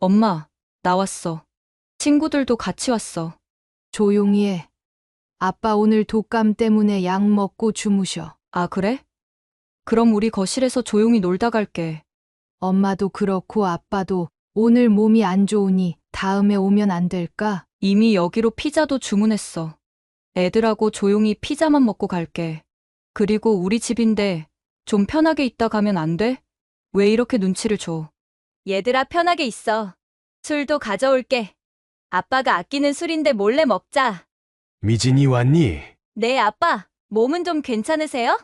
엄마, 나왔어. 친구들도 같이 왔어. 조용히 해. 아빠 오늘 독감 때문에 약 먹고 주무셔. 아, 그래? 그럼 우리 거실에서 조용히 놀다 갈게. 엄마도 그렇고 아빠도 오늘 몸이 안 좋으니 다음에 오면 안 될까? 이미 여기로 피자도 주문했어. 애들하고 조용히 피자만 먹고 갈게. 그리고 우리 집인데 좀 편하게 있다 가면 안 돼? 왜 이렇게 눈치를 줘? 얘들아, 편하게 있어. 술도 가져올게. 아빠가 아끼는 술인데 몰래 먹자. 미진이 왔니? 네, 아빠. 몸은 좀 괜찮으세요?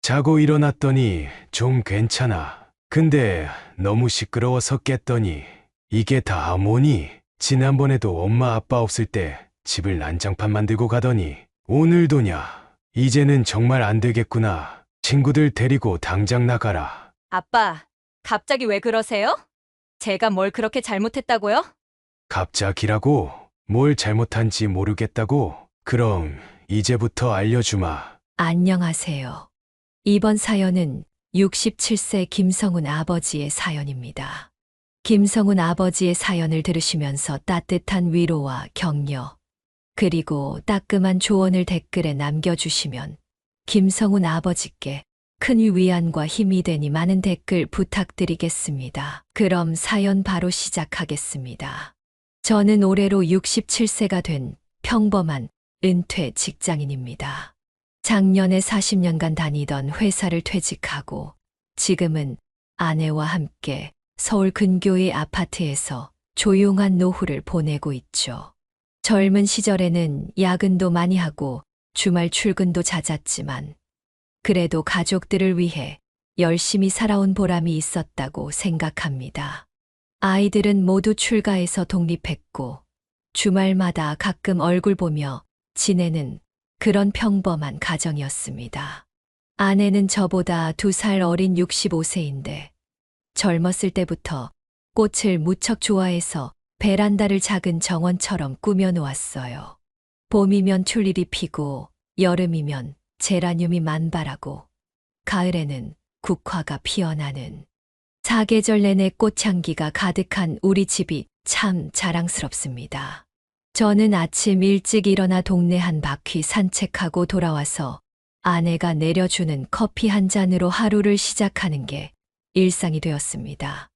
자고 일어났더니 좀 괜찮아. 근데 너무 시끄러워서 깼더니 이게 다 뭐니? 지난번에도 엄마 아빠 없을 때 집을 난장판 만들고 가더니 오늘도냐? 이제는 정말 안 되겠구나. 친구들 데리고 당장 나가라. 아빠, 갑자기 왜 그러세요? 제가 뭘 그렇게 잘못했다고요? 갑자기라고? 뭘 잘못한지 모르겠다고? 그럼 이제부터 알려주마. 안녕하세요. 이번 사연은 67세 김성훈 아버지의 사연입니다. 김성훈 아버지의 사연을 들으시면서 따뜻한 위로와 격려, 그리고 따끔한 조언을 댓글에 남겨주시면 김성훈 아버지께 큰 위안과 힘이 되니 많은 댓글 부탁드리겠습니다. 그럼 사연 바로 시작하겠습니다. 저는 올해로 67세가 된 평범한 은퇴 직장인입니다. 작년에 40년간 다니던 회사를 퇴직하고 지금은 아내와 함께 서울 근교의 아파트에서 조용한 노후를 보내고 있죠. 젊은 시절에는 야근도 많이 하고 주말 출근도 잦았지만 그래도 가족들을 위해 열심히 살아온 보람이 있었다고 생각합니다. 아이들은 모두 출가해서 독립했고 주말마다 가끔 얼굴 보며 지내는 그런 평범한 가정이었습니다. 아내는 저보다 2살 어린 65세인데 젊었을 때부터 꽃을 무척 좋아해서 베란다를 작은 정원처럼 꾸며놓았어요. 봄이면 튤립이 피고 여름이면 제라늄이 만발하고 가을에는 국화가 피어나는 사계절 내내 꽃향기가 가득한 우리 집이 참 자랑스럽습니다. 저는 아침 일찍 일어나 동네 한 바퀴 산책하고 돌아와서 아내가 내려주는 커피 한 잔으로 하루를 시작하는 게 일상이 되었습니다.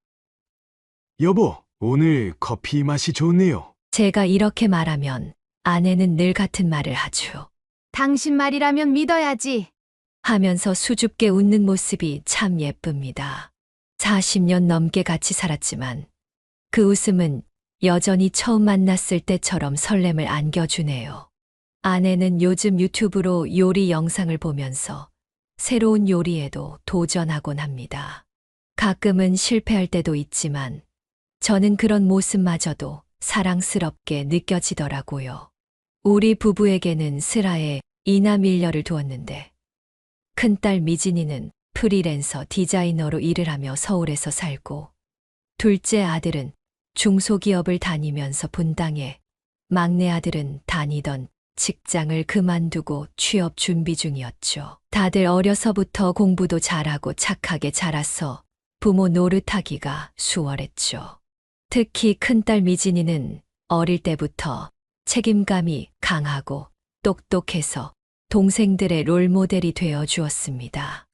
여보, 오늘 커피 맛이 좋네요. 제가 이렇게 말하면 아내는 늘 같은 말을 하죠. 당신 말이라면 믿어야지. 하면서 수줍게 웃는 모습이 참 예쁩니다. 40년 넘게 같이 살았지만 그 웃음은 여전히 처음 만났을 때처럼 설렘을 안겨주네요. 아내는 요즘 유튜브로 요리 영상을 보면서 새로운 요리에도 도전하곤 합니다. 가끔은 실패할 때도 있지만 저는 그런 모습마저도 사랑스럽게 느껴지더라고요. 우리 부부에게는 슬하에 이남 일녀를 두었는데 큰딸 미진이는 프리랜서 디자이너로 일을 하며 서울에서 살고 둘째 아들은 중소기업을 다니면서 분당에, 막내 아들은 다니던 직장을 그만두고 취업 준비 중이었죠. 다들 어려서부터 공부도 잘하고 착하게 자라서 부모 노릇하기가 수월했죠. 특히 큰딸 미진이는 어릴 때부터 책임감이 강하고 똑똑해서 동생들의 롤모델이 되어 주었습니다.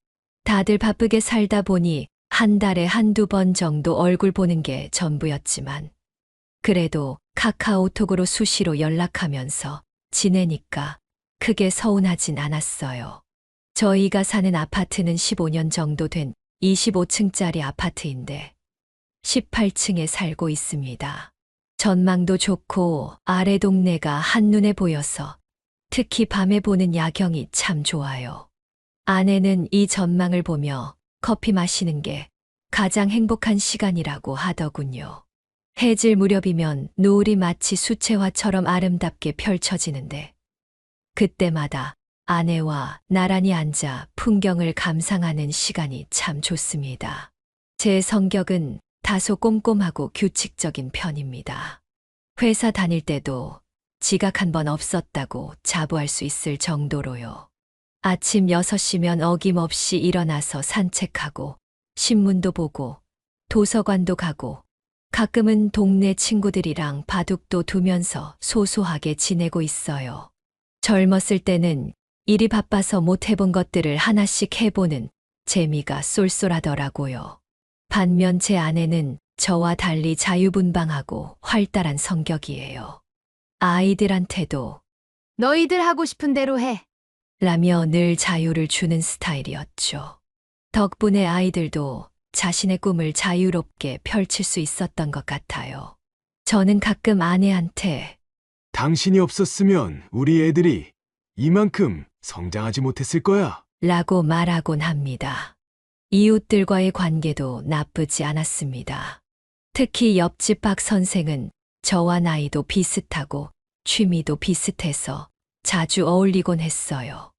다들 바쁘게 살다 보니 한 달에 한두 번 정도 얼굴 보는 게 전부였지만 그래도 카카오톡으로 수시로 연락하면서 지내니까 크게 서운하진 않았어요. 저희가 사는 아파트는 15년 정도 된 25층짜리 아파트인데 18층에 살고 있습니다. 전망도 좋고 아래 동네가 한눈에 보여서 특히 밤에 보는 야경이 참 좋아요. 아내는 이 전망을 보며 커피 마시는 게 가장 행복한 시간이라고 하더군요. 해질 무렵이면 노을이 마치 수채화처럼 아름답게 펼쳐지는데 그때마다 아내와 나란히 앉아 풍경을 감상하는 시간이 참 좋습니다. 제 성격은 다소 꼼꼼하고 규칙적인 편입니다. 회사 다닐 때도 지각 한 번 없었다고 자부할 수 있을 정도로요. 아침 6시면 어김없이 일어나서 산책하고 신문도 보고 도서관도 가고 가끔은 동네 친구들이랑 바둑도 두면서 소소하게 지내고 있어요. 젊었을 때는 일이 바빠서 못 해본 것들을 하나씩 해보는 재미가 쏠쏠하더라고요. 반면 제 아내는 저와 달리 자유분방하고 활달한 성격이에요. 아이들한테도 너희들 하고 싶은 대로 해. 라며 늘 자유를 주는 스타일이었죠. 덕분에 아이들도 자신의 꿈을 자유롭게 펼칠 수 있었던 것 같아요. 저는 가끔 아내한테 당신이 없었으면 우리 애들이 이만큼 성장하지 못했을 거야. 라고 말하곤 합니다. 이웃들과의 관계도 나쁘지 않았습니다. 특히 옆집 박 선생은 저와 나이도 비슷하고 취미도 비슷해서 자주 어울리곤 했어요.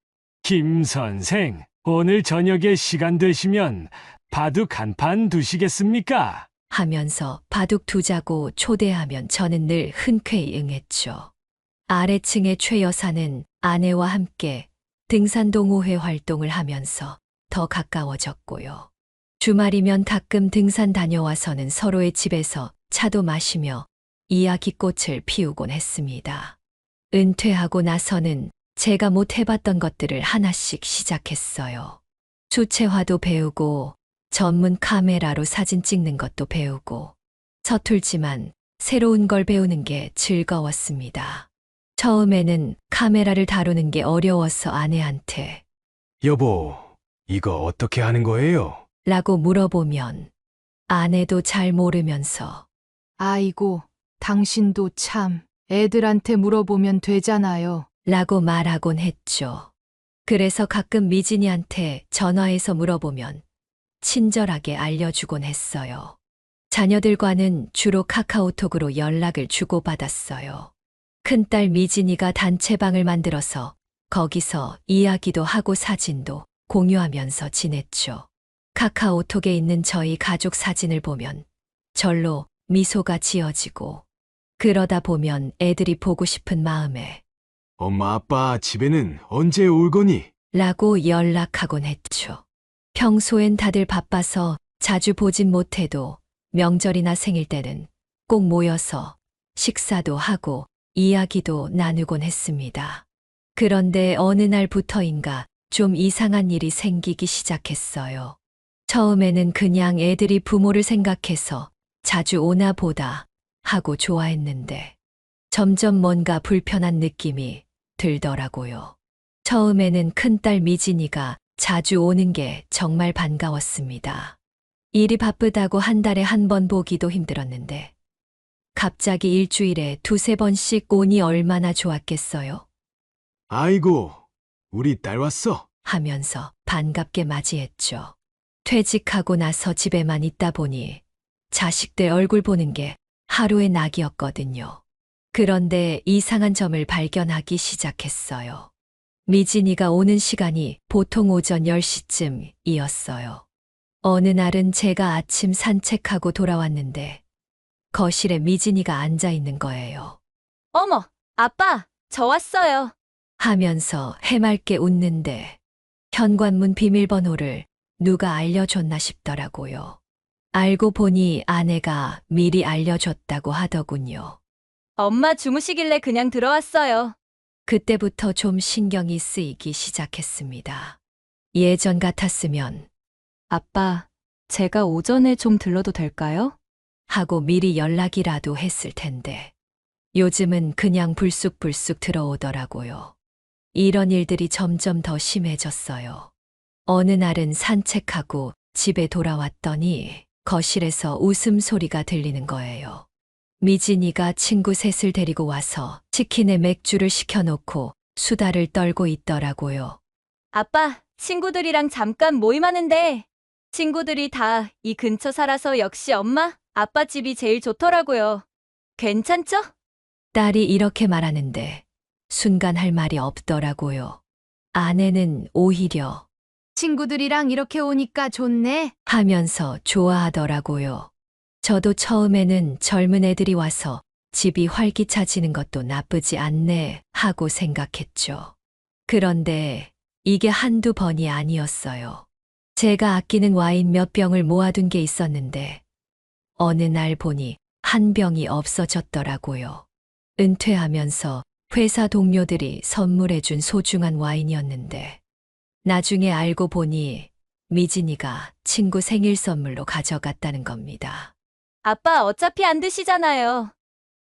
김 선생, 오늘 저녁에 시간 되시면 바둑 한 판 두시겠습니까? 하면서 바둑 두자고 초대하면 저는 늘 흔쾌히 응했죠. 아래층의 최 여사는 아내와 함께 등산 동호회 활동을 하면서 더 가까워졌고요. 주말이면 가끔 등산 다녀와서는 서로의 집에서 차도 마시며 이야기꽃을 피우곤 했습니다. 은퇴하고 나서는 제가 못 해봤던 것들을 하나씩 시작했어요. 수채화도 배우고 전문 카메라로 사진 찍는 것도 배우고 서툴지만 새로운 걸 배우는 게 즐거웠습니다. 처음에는 카메라를 다루는 게 어려워서 아내한테 여보, 이거 어떻게 하는 거예요? 라고 물어보면 아내도 잘 모르면서 아이고, 당신도 참 애들한테 물어보면 되잖아요. 라고 말하곤 했죠. 그래서 가끔 미진이한테 전화해서 물어보면 친절하게 알려주곤 했어요. 자녀들과는 주로 카카오톡으로 연락을 주고받았어요. 큰딸 미진이가 단체방을 만들어서 거기서 이야기도 하고 사진도 공유하면서 지냈죠. 카카오톡에 있는 저희 가족 사진을 보면 절로 미소가 지어지고 그러다 보면 애들이 보고 싶은 마음에 엄마, 아빠 집에는 언제 올 거니? 라고 연락하곤 했죠. 평소엔 다들 바빠서 자주 보진 못해도 명절이나 생일 때는 꼭 모여서 식사도 하고 이야기도 나누곤 했습니다. 그런데 어느 날부터인가 좀 이상한 일이 생기기 시작했어요. 처음에는 그냥 애들이 부모를 생각해서 자주 오나 보다 하고 좋아했는데 점점 뭔가 불편한 느낌이 들더라고요. 처음에는 큰딸 미진이가 자주 오는 게 정말 반가웠습니다. 일이 바쁘다고 한 달에 한 번 보기도 힘들었는데 갑자기 일주일에 두세 번씩 오니 얼마나 좋았겠어요. 아이고, 우리 딸 왔어. 하면서 반갑게 맞이했죠. 퇴직하고 나서 집에만 있다 보니 자식들 얼굴 보는 게 하루의 낙이었거든요. 그런데 이상한 점을 발견하기 시작했어요. 미진이가 오는 시간이 보통 오전 10시쯤이었어요. 어느 날은 제가 아침 산책하고 돌아왔는데 거실에 미진이가 앉아 있는 거예요. 어머, 아빠, 저 왔어요. 하면서 해맑게 웃는데 현관문 비밀번호를 누가 알려줬나 싶더라고요. 알고 보니 아내가 미리 알려줬다고 하더군요. 엄마 주무시길래 그냥 들어왔어요. 그때부터 좀 신경이 쓰이기 시작했습니다. 예전 같았으면 아빠, 제가 오전에 좀 들러도 될까요? 하고 미리 연락이라도 했을 텐데 요즘은 그냥 불쑥불쑥 들어오더라고요. 이런 일들이 점점 더 심해졌어요. 어느 날은 산책하고 집에 돌아왔더니 거실에서 웃음소리가 들리는 거예요. 미진이가 친구 셋을 데리고 와서 치킨에 맥주를 시켜놓고 수다를 떨고 있더라고요. 아빠, 친구들이랑 잠깐 모임하는데 친구들이 다 이 근처 살아서 역시 엄마, 아빠 집이 제일 좋더라고요. 괜찮죠? 딸이 이렇게 말하는데 순간 할 말이 없더라고요. 아내는 오히려 친구들이랑 이렇게 오니까 좋네. 하면서 좋아하더라고요. 저도 처음에는 젊은 애들이 와서 집이 활기차지는 것도 나쁘지 않네 하고 생각했죠. 그런데 이게 한두 번이 아니었어요. 제가 아끼는 와인 몇 병을 모아둔 게 있었는데 어느 날 보니 한 병이 없어졌더라고요. 은퇴하면서 회사 동료들이 선물해준 소중한 와인이었는데 나중에 알고 보니 미진이가 친구 생일 선물로 가져갔다는 겁니다. 아빠 어차피 안 드시잖아요.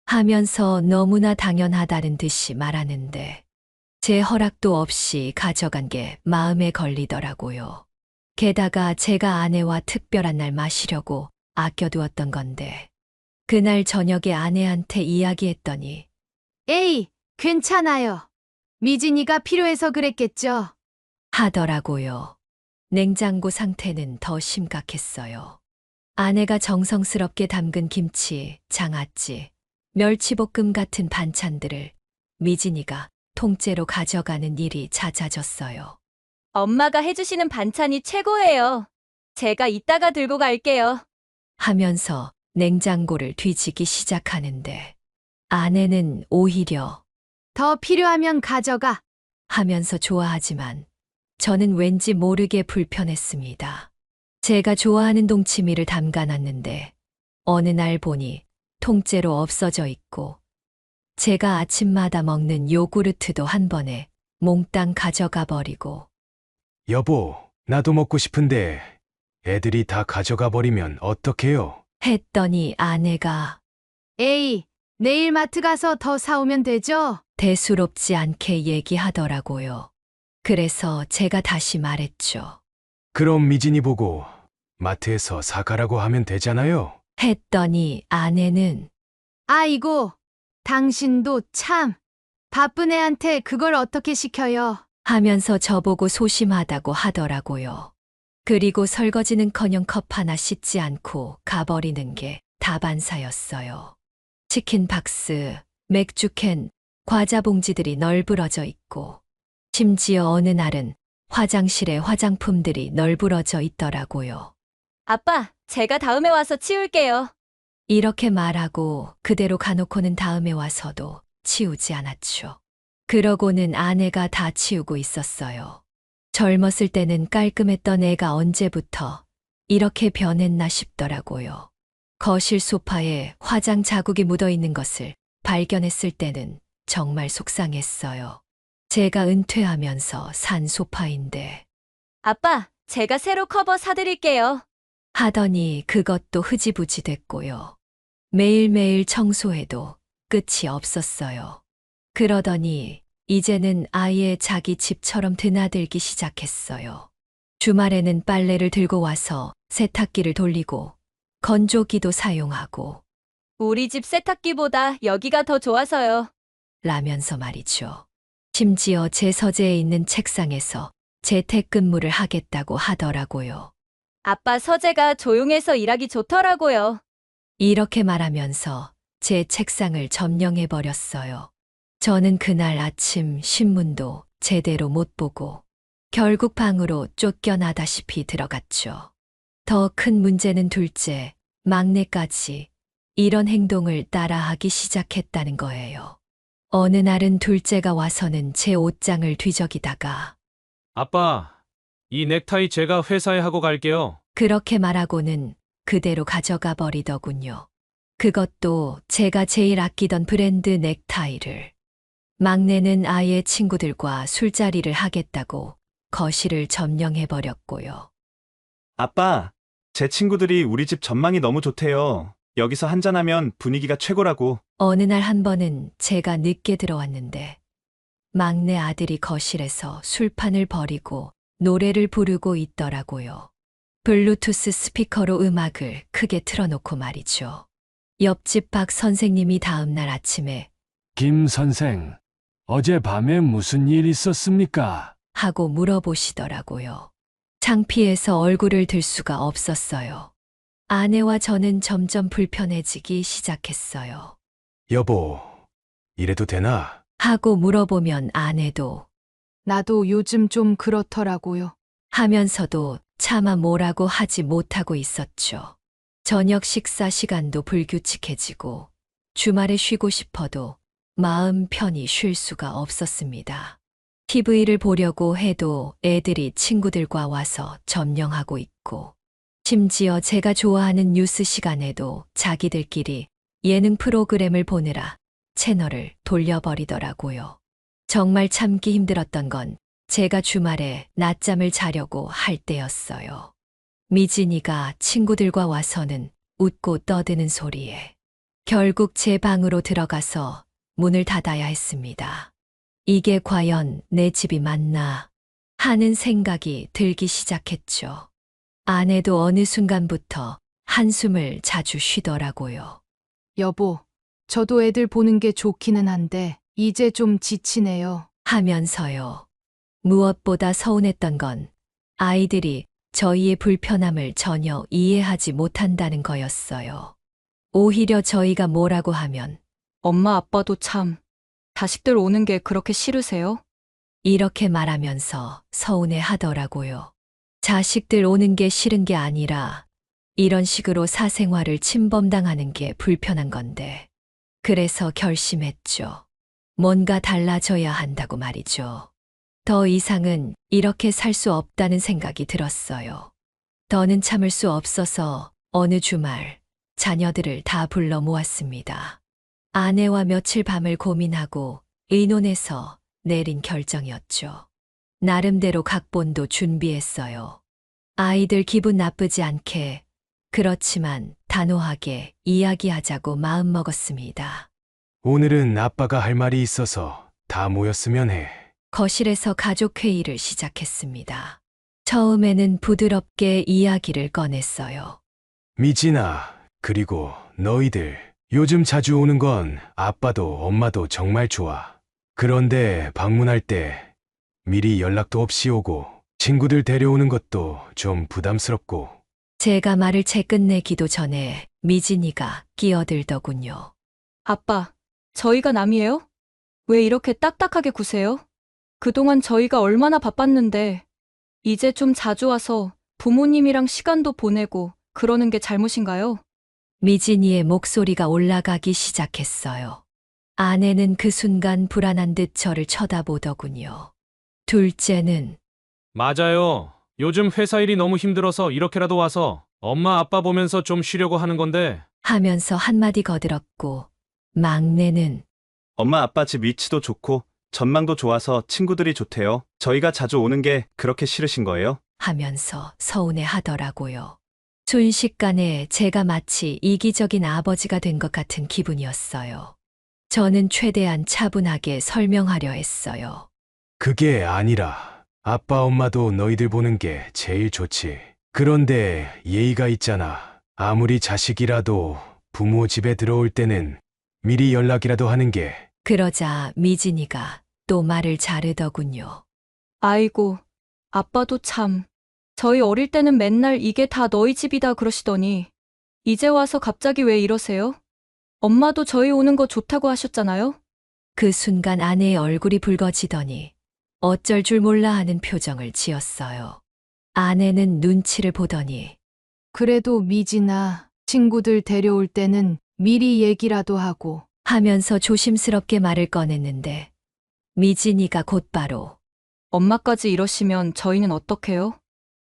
하면서 너무나 당연하다는 듯이 말하는데 제 허락도 없이 가져간 게 마음에 걸리더라고요. 게다가 제가 아내와 특별한 날 마시려고 아껴두었던 건데 그날 저녁에 아내한테 이야기했더니 에이, 괜찮아요. 미진이가 필요해서 그랬겠죠. 하더라고요. 냉장고 상태는 더 심각했어요. 아내가 정성스럽게 담근 김치, 장아찌, 멸치볶음 같은 반찬들을 미진이가 통째로 가져가는 일이 잦아졌어요. 엄마가 해주시는 반찬이 최고예요. 제가 이따가 들고 갈게요. 하면서 냉장고를 뒤지기 시작하는데 아내는 오히려 더 필요하면 가져가. 하면서 좋아하지만 저는 왠지 모르게 불편했습니다. 제가 좋아하는 동치미를 담가놨는데 어느 날 보니 통째로 없어져 있고 제가 아침마다 먹는 요구르트도 한 번에 몽땅 가져가 버리고 여보, 나도 먹고 싶은데 애들이 다 가져가 버리면 어떡해요? 했더니 아내가 에이, 내일 마트 가서 더 사오면 되죠? 대수롭지 않게 얘기하더라고요. 그래서 제가 다시 말했죠. 그럼 미진이 보고 마트에서 사가라고 하면 되잖아요. 했더니 아내는 아이고, 당신도 참 바쁜 애한테 그걸 어떻게 시켜요? 하면서 저보고 소심하다고 하더라고요. 그리고 설거지는커녕 컵 하나 씻지 않고 가버리는 게 다반사였어요. 치킨 박스, 맥주 캔, 과자 봉지들이 널브러져 있고 심지어 어느 날은 화장실에 화장품들이 널브러져 있더라고요. 아빠, 제가 다음에 와서 치울게요. 이렇게 말하고 그대로 가놓고는 다음에 와서도 치우지 않았죠. 그러고는 아내가 다 치우고 있었어요. 젊었을 때는 깔끔했던 애가 언제부터 이렇게 변했나 싶더라고요. 거실 소파에 화장 자국이 묻어 있는 것을 발견했을 때는 정말 속상했어요. 제가 은퇴하면서 산 소파인데 아빠, 제가 새로 커버 사드릴게요. 하더니 그것도 흐지부지 됐고요. 매일매일 청소해도 끝이 없었어요. 그러더니 이제는 아예 자기 집처럼 드나들기 시작했어요. 주말에는 빨래를 들고 와서 세탁기를 돌리고 건조기도 사용하고 우리 집 세탁기보다 여기가 더 좋아서요. 라면서 말이죠. 심지어 제 서재에 있는 책상에서 재택근무를 하겠다고 하더라고요. 아빠 서재가 조용해서 일하기 좋더라고요. 이렇게 말하면서 제 책상을 점령해버렸어요. 저는 그날 아침 신문도 제대로 못 보고 결국 방으로 쫓겨나다시피 들어갔죠. 더 큰 문제는 둘째, 막내까지 이런 행동을 따라하기 시작했다는 거예요. 어느 날은 둘째가 와서는 제 옷장을 뒤적이다가 아빠, 이 넥타이 제가 회사에 하고 갈게요. 그렇게 말하고는 그대로 가져가 버리더군요. 그것도 제가 제일 아끼던 브랜드 넥타이를. 막내는 아예 친구들과 술자리를 하겠다고 거실을 점령해버렸고요. 아빠, 제 친구들이 우리 집 전망이 너무 좋대요. 여기서 한잔하면 분위기가 최고라고. 어느 날 한 번은 제가 늦게 들어왔는데 막내 아들이 거실에서 술판을 벌이고 노래를 부르고 있더라고요. 블루투스 스피커로 음악을 크게 틀어놓고 말이죠. 옆집 박 선생님이 다음날 아침에 김 선생, 어젯밤에 무슨 일 있었습니까? 하고 물어보시더라고요. 창피해서 얼굴을 들 수가 없었어요. 아내와 저는 점점 불편해지기 시작했어요. 여보, 이래도 되나? 하고 물어보면 아내도 나도 요즘 좀 그렇더라고요. 하면서도 차마 뭐라고 하지 못하고 있었죠. 저녁 식사 시간도 불규칙해지고 주말에 쉬고 싶어도 마음 편히 쉴 수가 없었습니다. TV를 보려고 해도 애들이 친구들과 와서 점령하고 있고 심지어 제가 좋아하는 뉴스 시간에도 자기들끼리 예능 프로그램을 보느라 채널을 돌려버리더라고요. 정말 참기 힘들었던 건 제가 주말에 낮잠을 자려고 할 때였어요. 미진이가 친구들과 와서는 웃고 떠드는 소리에 결국 제 방으로 들어가서 문을 닫아야 했습니다. 이게 과연 내 집이 맞나 하는 생각이 들기 시작했죠. 아내도 어느 순간부터 한숨을 자주 쉬더라고요. 여보, 저도 애들 보는 게 좋기는 한데 이제 좀 지치네요. 하면서요. 무엇보다 서운했던 건 아이들이 저희의 불편함을 전혀 이해하지 못한다는 거였어요. 오히려 저희가 뭐라고 하면 엄마 아빠도 참, 자식들 오는 게 그렇게 싫으세요? 이렇게 말하면서 서운해 하더라고요. 자식들 오는 게 싫은 게 아니라 이런 식으로 사생활을 침범당하는 게 불편한 건데. 그래서 결심했죠. 뭔가 달라져야 한다고 말이죠. 더 이상은 이렇게 살 수 없다는 생각이 들었어요. 더는 참을 수 없어서 어느 주말 자녀들을 다 불러 모았습니다. 아내와 며칠 밤을 고민하고 의논해서 내린 결정이었죠. 나름대로 각본도 준비했어요. 아이들 기분 나쁘지 않게, 그렇지만 단호하게 이야기하자고 마음먹었습니다. 오늘은 아빠가 할 말이 있어서 다 모였으면 해. 거실에서 가족회의를 시작했습니다. 처음에는 부드럽게 이야기를 꺼냈어요. 미진아, 그리고 너희들. 요즘 자주 오는 건 아빠도 엄마도 정말 좋아. 그런데 방문할 때 미리 연락도 없이 오고 친구들 데려오는 것도 좀 부담스럽고. 제가 말을 채 끝내기도 전에 미진이가 끼어들더군요. 아빠, 저희가 남이에요? 왜 이렇게 딱딱하게 구세요? 그동안 저희가 얼마나 바빴는데, 이제 좀 자주 와서 부모님이랑 시간도 보내고 그러는 게 잘못인가요? 미진이의 목소리가 올라가기 시작했어요. 아내는 그 순간 불안한 듯 저를 쳐다보더군요. 둘째는 맞아요. 요즘 회사 일이 너무 힘들어서 이렇게라도 와서 엄마 아빠 보면서 좀 쉬려고 하는 건데. 하면서 한마디 거들었고, 막내는 엄마 아빠 집 위치도 좋고 전망도 좋아서 친구들이 좋대요. 저희가 자주 오는 게 그렇게 싫으신 거예요? 하면서 서운해 하더라고요. 순식간에 제가 마치 이기적인 아버지가 된 것 같은 기분이었어요. 저는 최대한 차분하게 설명하려 했어요. 그게 아니라 아빠 엄마도 너희들 보는 게 제일 좋지. 그런데 예의가 있잖아. 아무리 자식이라도 부모 집에 들어올 때는 미리 연락이라도 하는 게. 그러자 미진이가 또 말을 자르더군요. 아이고, 아빠도 참. 저희 어릴 때는 맨날 이게 다 너희 집이다 그러시더니, 이제 와서 갑자기 왜 이러세요? 엄마도 저희 오는 거 좋다고 하셨잖아요? 그 순간 아내의 얼굴이 붉어지더니 어쩔 줄 몰라 하는 표정을 지었어요. 아내는 눈치를 보더니 그래도 미진아, 친구들 데려올 때는 미리 얘기라도 하고. 하면서 조심스럽게 말을 꺼냈는데 미진이가 곧바로 엄마까지 이러시면 저희는 어떡해요?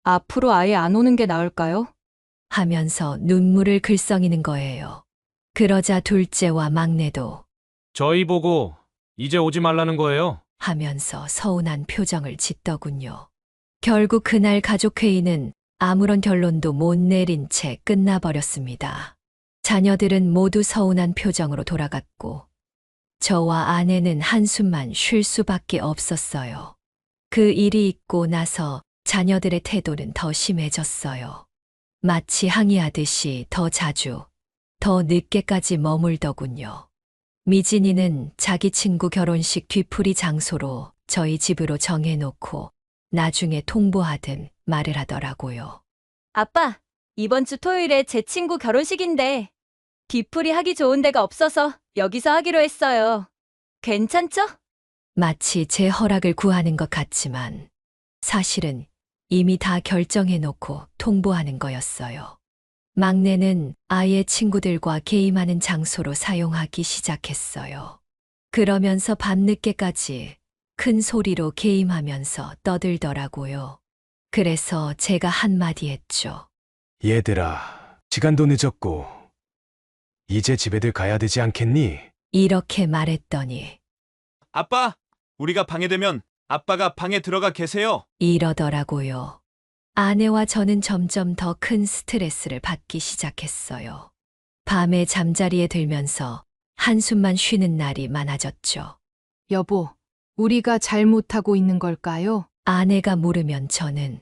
앞으로 아예 안 오는 게 나을까요? 하면서 눈물을 글썽이는 거예요. 그러자 둘째와 막내도 저희 보고 이제 오지 말라는 거예요. 하면서 서운한 표정을 짓더군요. 결국 그날 가족회의는 아무런 결론도 못 내린 채 끝나버렸습니다. 자녀들은 모두 서운한 표정으로 돌아갔고 저와 아내는 한숨만 쉴 수밖에 없었어요. 그 일이 있고 나서 자녀들의 태도는 더 심해졌어요. 마치 항의하듯이 더 자주, 더 늦게까지 머물더군요. 미진이는 자기 친구 결혼식 뒤풀이 장소로 저희 집으로 정해놓고 나중에 통보하든 말을 하더라고요. 아빠, 이번 주 토요일에 제 친구 결혼식인데 뒤풀이 하기 좋은 데가 없어서 여기서 하기로 했어요. 괜찮죠? 마치 제 허락을 구하는 것 같지만 사실은 이미 다 결정해놓고 통보하는 거였어요. 막내는 아예 친구들과 게임하는 장소로 사용하기 시작했어요. 그러면서 밤늦게까지 큰 소리로 게임하면서 떠들더라고요. 그래서 제가 한마디 했죠. 얘들아, 시간도 늦었고 이제 집에들 가야 되지 않겠니? 이렇게 말했더니 아빠, 우리가 방해되면 아빠가 방에 들어가 계세요. 이러더라고요. 아내와 저는 점점 더 큰 스트레스를 받기 시작했어요. 밤에 잠자리에 들면서 한숨만 쉬는 날이 많아졌죠. 여보, 우리가 잘못하고 있는 걸까요? 아내가 물으면 저는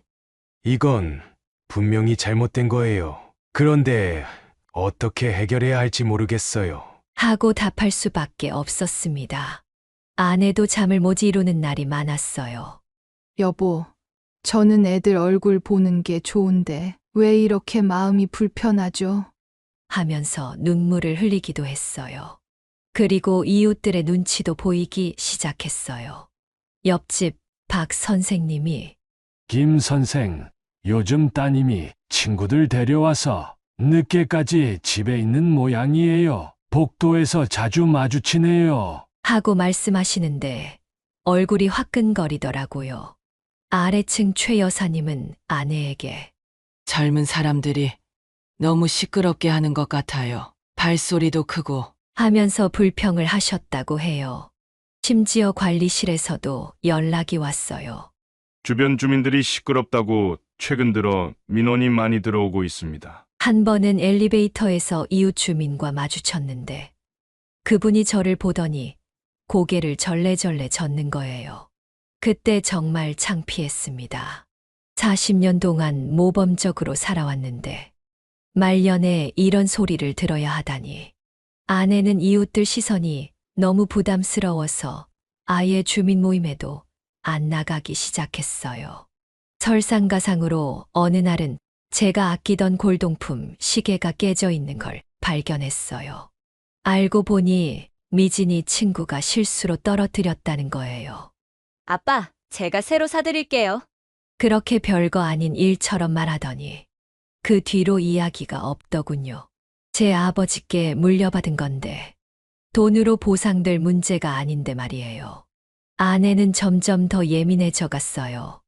이건 분명히 잘못된 거예요. 그런데 어떻게 해결해야 할지 모르겠어요. 하고 답할 수밖에 없었습니다. 아내도 잠을 못 이루는 날이 많았어요. 여보, 저는 애들 얼굴 보는 게 좋은데 왜 이렇게 마음이 불편하죠? 하면서 눈물을 흘리기도 했어요. 그리고 이웃들의 눈치도 보이기 시작했어요. 옆집 박 선생님이 김 선생, 요즘 따님이 친구들 데려와서 늦게까지 집에 있는 모양이에요. 복도에서 자주 마주치네요. 하고 말씀하시는데 얼굴이 화끈거리더라고요. 아래층 최 여사님은 아내에게 젊은 사람들이 너무 시끄럽게 하는 것 같아요. 발소리도 크고. 하면서 불평을 하셨다고 해요. 심지어 관리실에서도 연락이 왔어요. 주변 주민들이 시끄럽다고 최근 들어 민원이 많이 들어오고 있습니다. 한 번은 엘리베이터에서 이웃 주민과 마주쳤는데 그분이 저를 보더니 고개를 절레절레 젓는 거예요. 그때 정말 창피했습니다. 40년 동안 모범적으로 살아왔는데 말년에 이런 소리를 들어야 하다니. 아내는 이웃들 시선이 너무 부담스러워서 아예 주민 모임에도 안 나가기 시작했어요. 설상가상으로 어느 날은 제가 아끼던 골동품 시계가 깨져 있는 걸 발견했어요. 알고 보니 미진이 친구가 실수로 떨어뜨렸다는 거예요. 아빠, 제가 새로 사드릴게요. 그렇게 별거 아닌 일처럼 말하더니 그 뒤로 이야기가 없더군요. 제 아버지께 물려받은 건데 돈으로 보상될 문제가 아닌데 말이에요. 아내는 점점 더 예민해져 갔어요.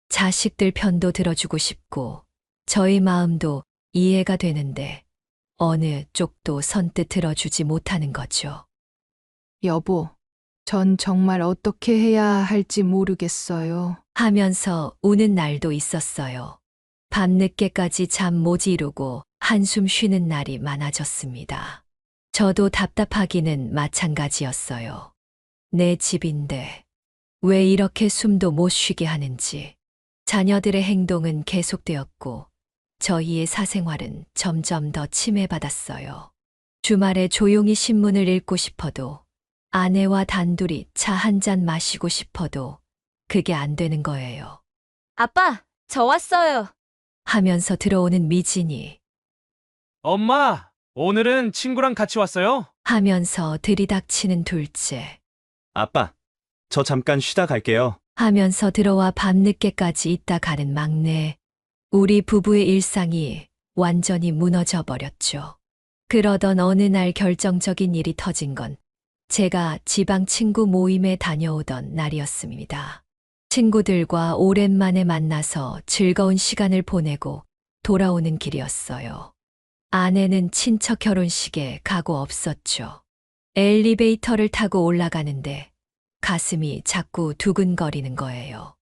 자식들 편도 들어주고 싶고 저희 마음도 이해가 되는데 어느 쪽도 선뜻 들어주지 못하는 거죠. 여보, 전 정말 어떻게 해야 할지 모르겠어요. 하면서 우는 날도 있었어요. 밤늦게까지 잠 못 이루고 한숨 쉬는 날이 많아졌습니다. 저도 답답하기는 마찬가지였어요. 내 집인데 왜 이렇게 숨도 못 쉬게 하는지. 자녀들의 행동은 계속되었고 저희의 사생활은 점점 더 침해받았어요. 주말에 조용히 신문을 읽고 싶어도 아내와 단둘이 차 한 잔 마시고 싶어도 그게 안 되는 거예요. 아빠, 저 왔어요. 하면서 들어오는 미진이 엄마, 오늘은 친구랑 같이 왔어요? 하면서 들이닥치는 둘째 아빠, 저 잠깐 쉬다 갈게요. 하면서 들어와 밤늦게까지 있다 가는 막내. 우리 부부의 일상이 완전히 무너져 버렸죠. 그러던 어느 날 결정적인 일이 터진 건 제가 지방 친구 모임에 다녀오던 날이었습니다. 친구들과 오랜만에 만나서 즐거운 시간을 보내고 돌아오는 길이었어요. 아내는 친척 결혼식에 가고 없었죠. 엘리베이터를 타고 올라가는데 가슴이 자꾸 두근거리는 거예요.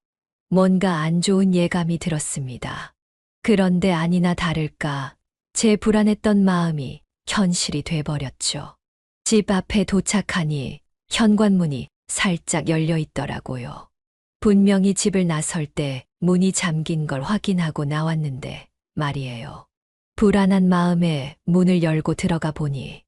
뭔가 안 좋은 예감이 들었습니다. 그런데 아니나 다를까 제 불안했던 마음이 현실이 돼버렸죠. 집 앞에 도착하니 현관문이 살짝 열려 있더라고요. 분명히 집을 나설 때 문이 잠긴 걸 확인하고 나왔는데 말이에요. 불안한 마음에 문을 열고 들어가 보니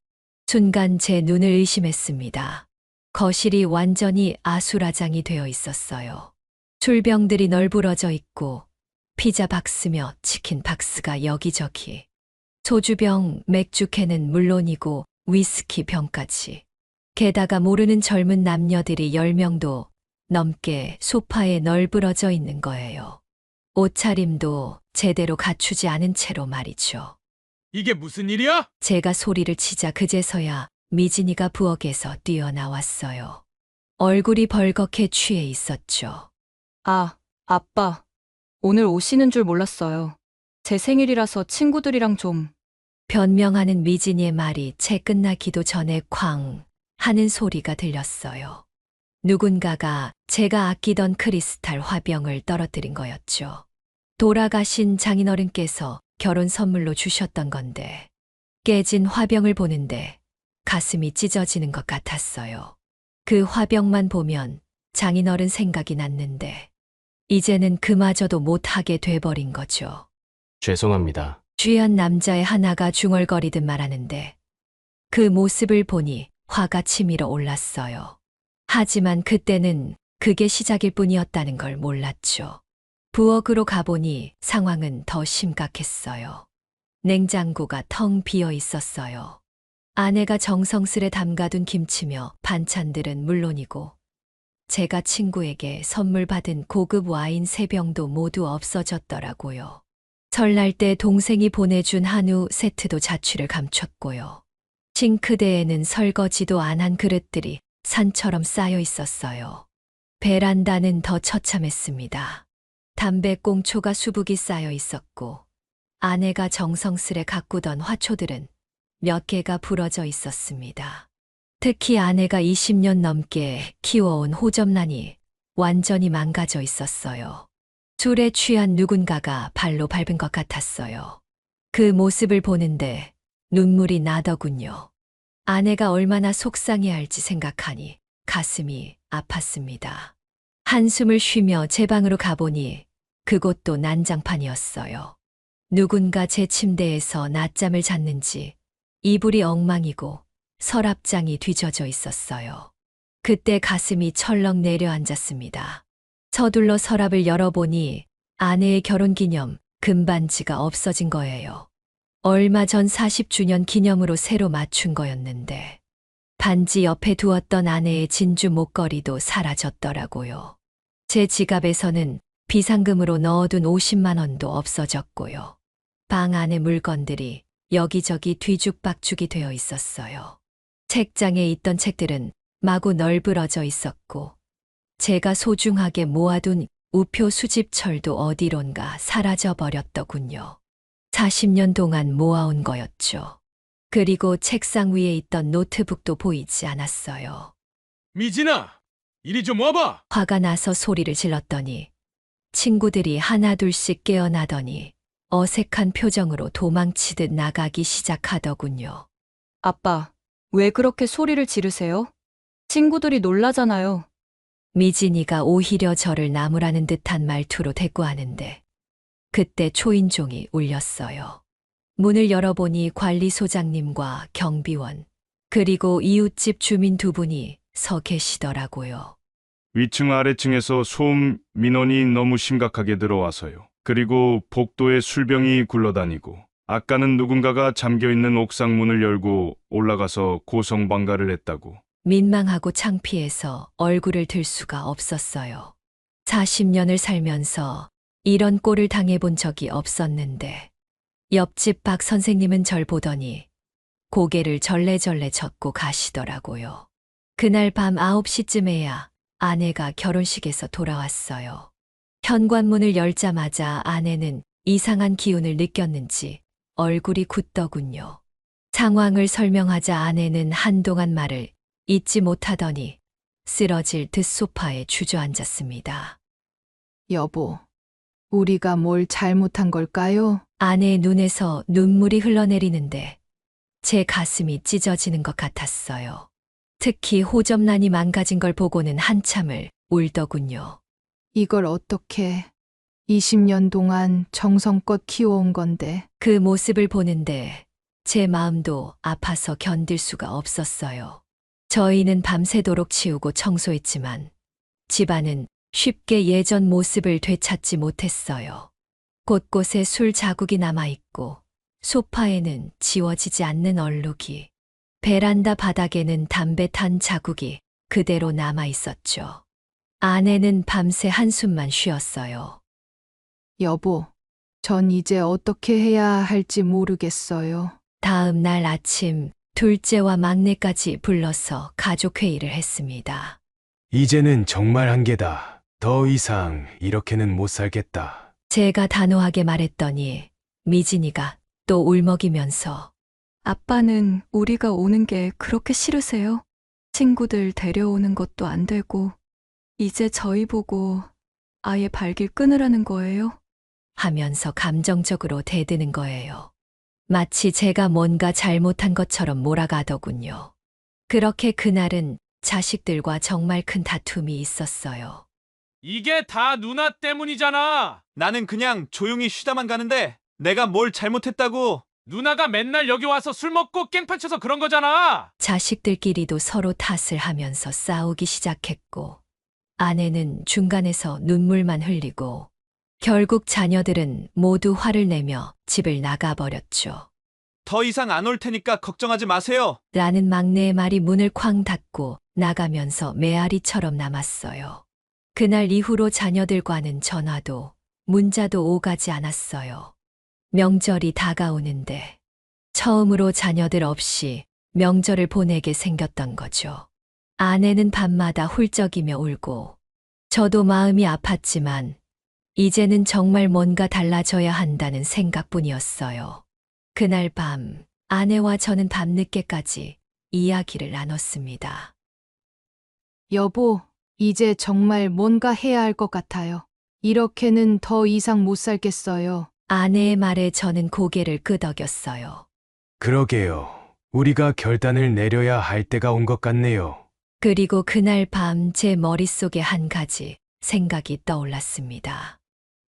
순간 제 눈을 의심했습니다. 거실이 완전히 아수라장이 되어 있었어요. 술병들이 널브러져 있고 피자 박스며 치킨 박스가 여기저기. 소주병, 맥주캔은 물론이고 위스키 병까지. 게다가 모르는 젊은 남녀들이 10명도 넘게 소파에 널브러져 있는 거예요. 옷차림도 제대로 갖추지 않은 채로 말이죠. 이게 무슨 일이야? 제가 소리를 치자 그제서야 미진이가 부엌에서 뛰어나왔어요. 얼굴이 벌겋게 취해 있었죠. 아, 아빠. 오늘 오시는 줄 몰랐어요. 제 생일이라서 친구들이랑 좀. 변명하는 미진이의 말이 채 끝나기도 전에 쾅 하는 소리가 들렸어요. 누군가가 제가 아끼던 크리스탈 화병을 떨어뜨린 거였죠. 돌아가신 장인어른께서 결혼 선물로 주셨던 건데 깨진 화병을 보는데 가슴이 찢어지는 것 같았어요. 그 화병만 보면 장인어른 생각이 났는데 이제는 그마저도 못하게 돼버린 거죠. 죄송합니다. 귀한 남자의 하나가 중얼거리듯 말하는데 그 모습을 보니 화가 치밀어 올랐어요. 하지만 그때는 그게 시작일 뿐이었다는 걸 몰랐죠. 부엌으로 가보니 상황은 더 심각했어요. 냉장고가 텅 비어 있었어요. 아내가 정성스레 담가둔 김치며 반찬들은 물론이고 제가 친구에게 선물 받은 고급 와인 3병도 모두 없어졌더라고요. 설날 때 동생이 보내준 한우 세트도 자취를 감췄고요. 싱크대에는 설거지도 안 한 그릇들이 산처럼 쌓여 있었어요. 베란다는 더 처참했습니다. 담배꽁초가 수북이 쌓여 있었고 아내가 정성스레 가꾸던 화초들은 몇 개가 부러져 있었습니다. 특히 아내가 20년 넘게 키워온 호접란이 완전히 망가져 있었어요. 술에 취한 누군가가 발로 밟은 것 같았어요. 그 모습을 보는데 눈물이 나더군요. 아내가 얼마나 속상해할지 생각하니 가슴이 아팠습니다. 한숨을 쉬며 제 방으로 가보니 그곳도 난장판이었어요. 누군가 제 침대에서 낮잠을 잤는지 이불이 엉망이고 서랍장이 뒤져져 있었어요. 그때 가슴이 철렁 내려앉았습니다. 서둘러 서랍을 열어보니 아내의 결혼기념 금반지가 없어진 거예요. 얼마 전 40주년 기념으로 새로 맞춘 거였는데 반지 옆에 두었던 아내의 진주 목걸이도 사라졌더라고요. 제 지갑에서는 비상금으로 넣어둔 50만 원도 없어졌고요. 방 안의 물건들이 여기저기 뒤죽박죽이 되어 있었어요. 책장에 있던 책들은 마구 널브러져 있었고 제가 소중하게 모아둔 우표 수집철도 어디론가 사라져 버렸더군요. 40년 동안 모아온 거였죠. 그리고 책상 위에 있던 노트북도 보이지 않았어요. 미진아, 이리 좀 와봐. 화가 나서 소리를 질렀더니 친구들이 하나둘씩 깨어나더니 어색한 표정으로 도망치듯 나가기 시작하더군요. 아빠, 왜 그렇게 소리를 지르세요? 친구들이 놀라잖아요. 미진이가 오히려 저를 나무라는 듯한 말투로 대꾸하는데 그때 초인종이 울렸어요. 문을 열어보니 관리소장님과 경비원 그리고 이웃집 주민 2분이 서 계시더라고요. 위층 아래층에서 소음 민원이 너무 심각하게 들어와서요. 그리고 복도에 술병이 굴러다니고 아까는 누군가가 잠겨있는 옥상 문을 열고 올라가서 고성방가를 했다고. 민망하고 창피해서 얼굴을 들 수가 없었어요. 40년을 살면서 이런 꼴을 당해본 적이 없었는데 옆집 박 선생님은 절 보더니 고개를 절레절레 젓고 가시더라고요. 그날 밤 9시쯤에야 아내가 결혼식에서 돌아왔어요. 현관문을 열자마자 아내는 이상한 기운을 느꼈는지 얼굴이 굳더군요. 상황을 설명하자 아내는 한동안 말을 잊지 못하더니 쓰러질 듯 소파에 주저앉았습니다. 여보, 우리가 뭘 잘못한 걸까요? 아내의 눈에서 눈물이 흘러내리는데 제 가슴이 찢어지는 것 같았어요. 특히 호접란이 망가진 걸 보고는 한참을 울더군요. 이걸 어떻게 20년 동안 정성껏 키워온 건데. 그 모습을 보는데 제 마음도 아파서 견딜 수가 없었어요. 저희는 밤새도록 치우고 청소했지만 집안은 쉽게 예전 모습을 되찾지 못했어요. 곳곳에 술 자국이 남아있고 소파에는 지워지지 않는 얼룩이, 베란다 바닥에는 담배 탄 자국이 그대로 남아있었죠. 아내는 밤새 한숨만 쉬었어요. 여보, 전 이제 어떻게 해야 할지 모르겠어요. 다음 날 아침 둘째와 막내까지 불러서 가족회의를 했습니다. 이제는 정말 한계다. 더 이상 이렇게는 못 살겠다. 제가 단호하게 말했더니 미진이가 또 울먹이면서 아빠는 우리가 오는 게 그렇게 싫으세요? 친구들 데려오는 것도 안 되고, 이제 저희 보고 아예 발길 끊으라는 거예요? 하면서 감정적으로 대드는 거예요. 마치 제가 뭔가 잘못한 것처럼 몰아가더군요. 그렇게 그날은 자식들과 정말 큰 다툼이 있었어요. 이게 다 누나 때문이잖아. 나는 그냥 조용히 쉬다만 가는데 내가 뭘 잘못했다고. 누나가 맨날 여기 와서 술 먹고 깽판 쳐서 그런 거잖아. 자식들끼리도 서로 탓을 하면서 싸우기 시작했고, 아내는 중간에서 눈물만 흘리고, 결국 자녀들은 모두 화를 내며 집을 나가버렸죠. 더 이상 안 올 테니까 걱정하지 마세요. 라는 막내의 말이 문을 쾅 닫고 나가면서 메아리처럼 남았어요. 그날 이후로 자녀들과는 전화도 문자도 오가지 않았어요. 명절이 다가오는데 처음으로 자녀들 없이 명절을 보내게 생겼던 거죠. 아내는 밤마다 훌쩍이며 울고 저도 마음이 아팠지만 이제는 정말 뭔가 달라져야 한다는 생각뿐이었어요. 그날 밤 아내와 저는 밤늦게까지 이야기를 나눴습니다. 여보, 이제 정말 뭔가 해야 할 것 같아요. 이렇게는 더 이상 못 살겠어요. 아내의 말에 저는 고개를 끄덕였어요. 그러게요. 우리가 결단을 내려야 할 때가 온 것 같네요. 그리고 그날 밤 제 머릿속에 한 가지 생각이 떠올랐습니다.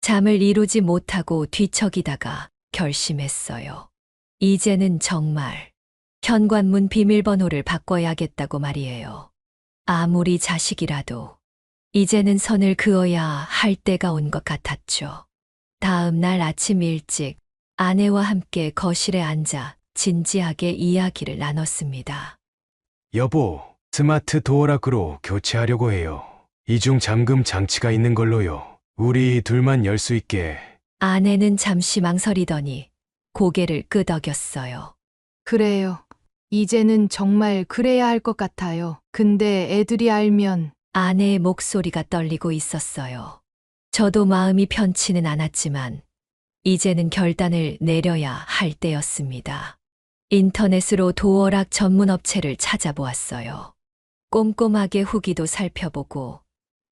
잠을 이루지 못하고 뒤척이다가 결심했어요. 이제는 정말 현관문 비밀번호를 바꿔야겠다고 말이에요. 아무리 자식이라도 이제는 선을 그어야 할 때가 온 것 같았죠. 다음 날 아침 일찍 아내와 함께 거실에 앉아 진지하게 이야기를 나눴습니다. 여보, 스마트 도어락으로 교체하려고 해요. 이중 잠금 장치가 있는 걸로요. 우리 둘만 열 수 있게. 아내는 잠시 망설이더니 고개를 끄덕였어요. 그래요. 이제는 정말 그래야 할 것 같아요. 근데 애들이 알면 아내의 목소리가 떨리고 있었어요. 저도 마음이 편치는 않았지만 이제는 결단을 내려야 할 때였습니다. 인터넷으로 도어락 전문 업체를 찾아보았어요. 꼼꼼하게 후기도 살펴보고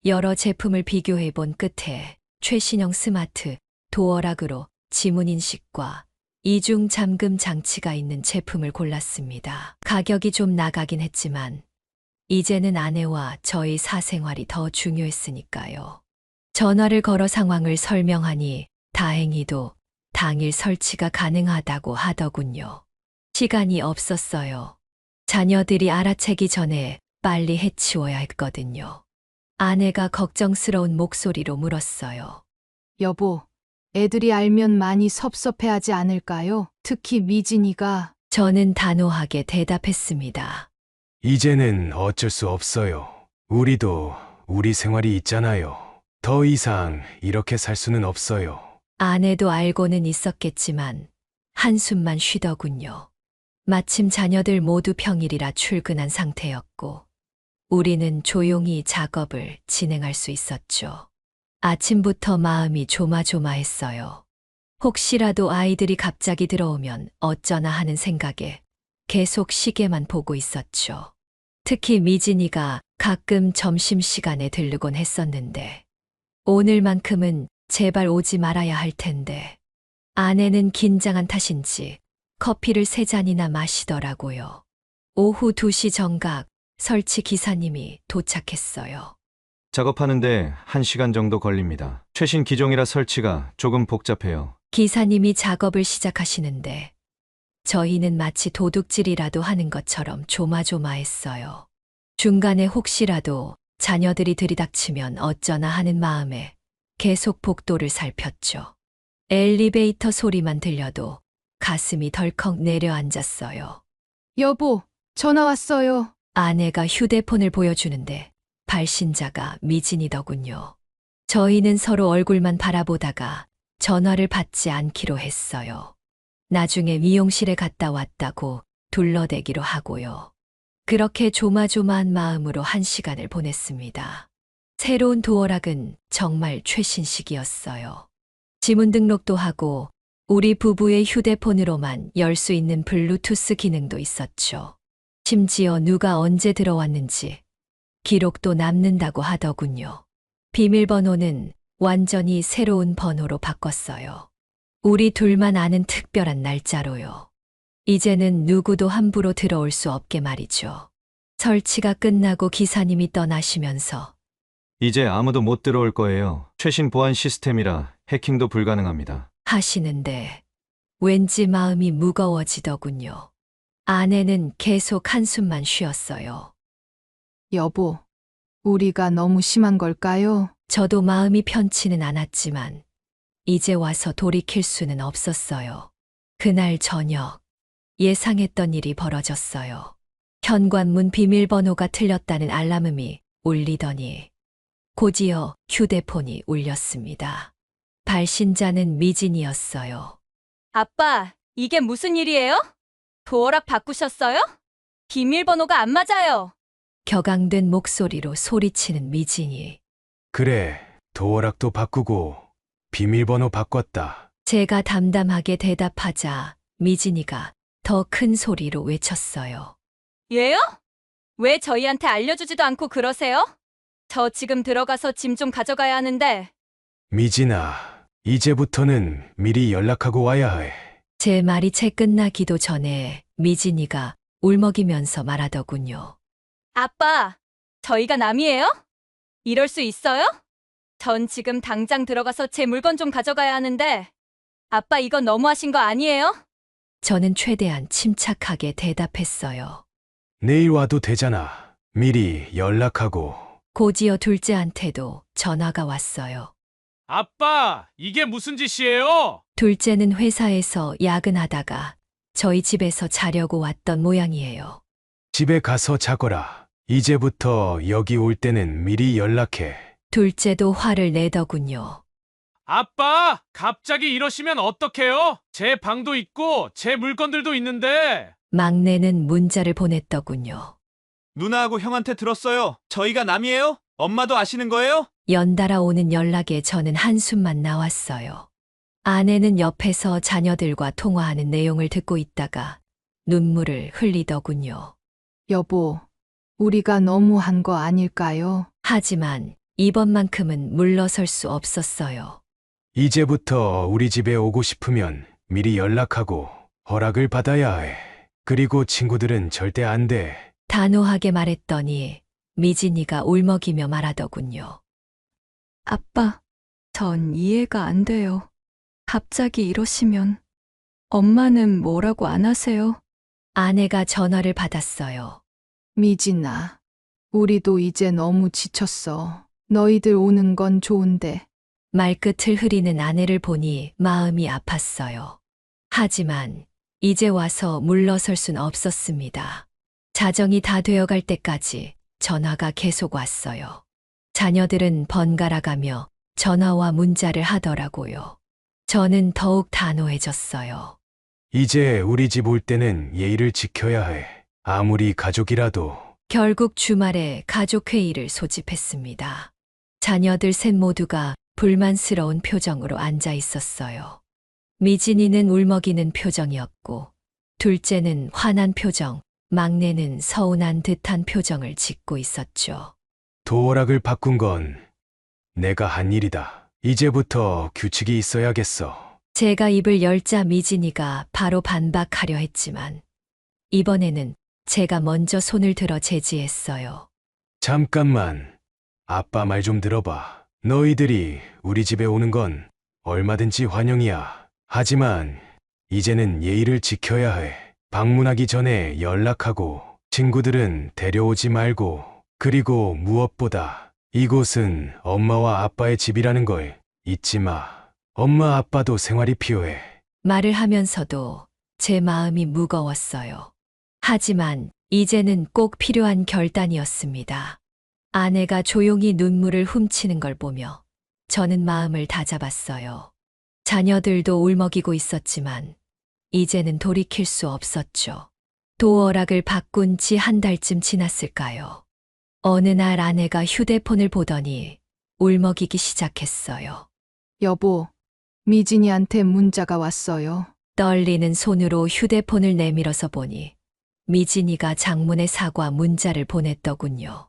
여러 제품을 비교해 본 끝에 최신형 스마트 도어락으로 지문 인식과 이중 잠금 장치가 있는 제품을 골랐습니다. 가격이 좀 나가긴 했지만 이제는 아내와 저희 사생활이 더 중요했으니까요. 전화를 걸어 상황을 설명하니 다행히도 당일 설치가 가능하다고 하더군요. 시간이 없었어요. 자녀들이 알아채기 전에 빨리 해치워야 했거든요. 아내가 걱정스러운 목소리로 물었어요. 여보, 애들이 알면 많이 섭섭해하지 않을까요? 특히 미진이가. 저는 단호하게 대답했습니다. 이제는 어쩔 수 없어요. 우리도 우리 생활이 있잖아요. 더 이상 이렇게 살 수는 없어요. 아내도 알고는 있었겠지만 한숨만 쉬더군요. 마침 자녀들 모두 평일이라 출근한 상태였고 우리는 조용히 작업을 진행할 수 있었죠. 아침부터 마음이 조마조마했어요. 혹시라도 아이들이 갑자기 들어오면 어쩌나 하는 생각에 계속 시계만 보고 있었죠. 특히 미진이가 가끔 점심시간에 들르곤 했었는데 오늘만큼은 제발 오지 말아야 할 텐데 아내는 긴장한 탓인지 커피를 3잔이나 마시더라고요. 오후 2시 정각 설치 기사님이 도착했어요. 작업하는데 1시간 정도 걸립니다. 최신 기종이라 설치가 조금 복잡해요. 기사님이 작업을 시작하시는데 저희는 마치 도둑질이라도 하는 것처럼 조마조마했어요. 중간에 혹시라도 자녀들이 들이닥치면 어쩌나 하는 마음에 계속 복도를 살폈죠. 엘리베이터 소리만 들려도 가슴이 덜컥 내려앉았어요. 여보, 전화 왔어요. 아내가 휴대폰을 보여주는데 발신자가 미진이더군요. 저희는 서로 얼굴만 바라보다가 전화를 받지 않기로 했어요. 나중에 미용실에 갔다 왔다고 둘러대기로 하고요. 그렇게 조마조마한 마음으로 1시간을 보냈습니다. 새로운 도어락은 정말 최신식이었어요. 지문 등록도 하고 우리 부부의 휴대폰으로만 열 수 있는 블루투스 기능도 있었죠. 심지어 누가 언제 들어왔는지 기록도 남는다고 하더군요. 비밀번호는 완전히 새로운 번호로 바꿨어요. 우리 둘만 아는 특별한 날짜로요. 이제는 누구도 함부로 들어올 수 없게 말이죠. 설치가 끝나고 기사님이 떠나시면서 이제 아무도 못 들어올 거예요. 최신 보안 시스템이라 해킹도 불가능합니다. 하시는데 왠지 마음이 무거워지더군요. 아내는 계속 한숨만 쉬었어요. 여보, 우리가 너무 심한 걸까요? 저도 마음이 편치는 않았지만 이제 와서 돌이킬 수는 없었어요. 그날 저녁 예상했던 일이 벌어졌어요. 현관문 비밀번호가 틀렸다는 알람음이 울리더니 곧이어 휴대폰이 울렸습니다. 발신자는 미진이었어요. 아빠, 이게 무슨 일이에요? 도어락 바꾸셨어요? 비밀번호가 안 맞아요. 격앙된 목소리로 소리치는 미진이. 그래, 도어락도 바꾸고 비밀번호 바꿨다. 제가 담담하게 대답하자 미진이가 더 큰 소리로 외쳤어요. 얘요? 왜 저희한테 알려주지도 않고 그러세요? 저 지금 들어가서 짐 좀 가져가야 하는데. 미진아, 이제부터는 미리 연락하고 와야 해. 제 말이 채 끝나기도 전에 미진이가 울먹이면서 말하더군요. 아빠, 저희가 남이에요? 이럴 수 있어요? 전 지금 당장 들어가서 제 물건 좀 가져가야 하는데. 아빠, 이건 너무하신 거 아니에요? 저는 최대한 침착하게 대답했어요. 내일 와도 되잖아. 미리 연락하고. 곧이어 둘째한테도 전화가 왔어요. 아빠, 이게 무슨 짓이에요? 둘째는 회사에서 야근하다가 저희 집에서 자려고 왔던 모양이에요. 집에 가서 자거라. 이제부터 여기 올 때는 미리 연락해. 둘째도 화를 내더군요. 아빠, 갑자기 이러시면 어떡해요? 제 방도 있고 제 물건들도 있는데. 막내는 문자를 보냈더군요. 누나하고 형한테 들었어요. 저희가 남이에요? 엄마도 아시는 거예요? 연달아 오는 연락에 저는 한숨만 나왔어요. 아내는 옆에서 자녀들과 통화하는 내용을 듣고 있다가 눈물을 흘리더군요. 여보, 우리가 너무한 거 아닐까요? 하지만 이번만큼은 물러설 수 없었어요. 이제부터 우리 집에 오고 싶으면 미리 연락하고 허락을 받아야 해. 그리고 친구들은 절대 안 돼. 단호하게 말했더니 미진이가 울먹이며 말하더군요. 아빠, 전 이해가 안 돼요. 갑자기 이러시면 엄마는 뭐라고 안 하세요? 아내가 전화를 받았어요. 미진아, 우리도 이제 너무 지쳤어. 너희들 오는 건 좋은데. 말끝을 흐리는 아내를 보니 마음이 아팠어요. 하지만 이제 와서 물러설 순 없었습니다. 자정이 다 되어갈 때까지 전화가 계속 왔어요. 자녀들은 번갈아가며 전화와 문자를 하더라고요. 저는 더욱 단호해졌어요. 이제 우리 집 올 때는 예의를 지켜야 해. 아무리 가족이라도. 결국 주말에 가족회의를 소집했습니다. 자녀들 셋 모두가 불만스러운 표정으로 앉아 있었어요. 미진이는 울먹이는 표정이었고, 둘째는 화난 표정, 막내는 서운한 듯한 표정을 짓고 있었죠. 도어락을 바꾼 건 내가 한 일이다. 이제부터 규칙이 있어야겠어. 제가 입을 열자 미진이가 바로 반박하려 했지만, 이번에는 제가 먼저 손을 들어 제지했어요. 잠깐만. 아빠 말 좀 들어봐. 너희들이 우리 집에 오는 건 얼마든지 환영이야. 하지만 이제는 예의를 지켜야 해. 방문하기 전에 연락하고 친구들은 데려오지 말고 그리고 무엇보다 이곳은 엄마와 아빠의 집이라는 걸 잊지 마. 엄마 아빠도 생활이 필요해. 말을 하면서도 제 마음이 무거웠어요. 하지만 이제는 꼭 필요한 결단이었습니다. 아내가 조용히 눈물을 훔치는 걸 보며 저는 마음을 다잡았어요. 자녀들도 울먹이고 있었지만 이제는 돌이킬 수 없었죠. 도어락을 바꾼 지 한 달쯤 지났을까요? 어느 날 아내가 휴대폰을 보더니 울먹이기 시작했어요. 여보, 미진이한테 문자가 왔어요. 떨리는 손으로 휴대폰을 내밀어서 보니 미진이가 장문의 사과 문자를 보냈더군요.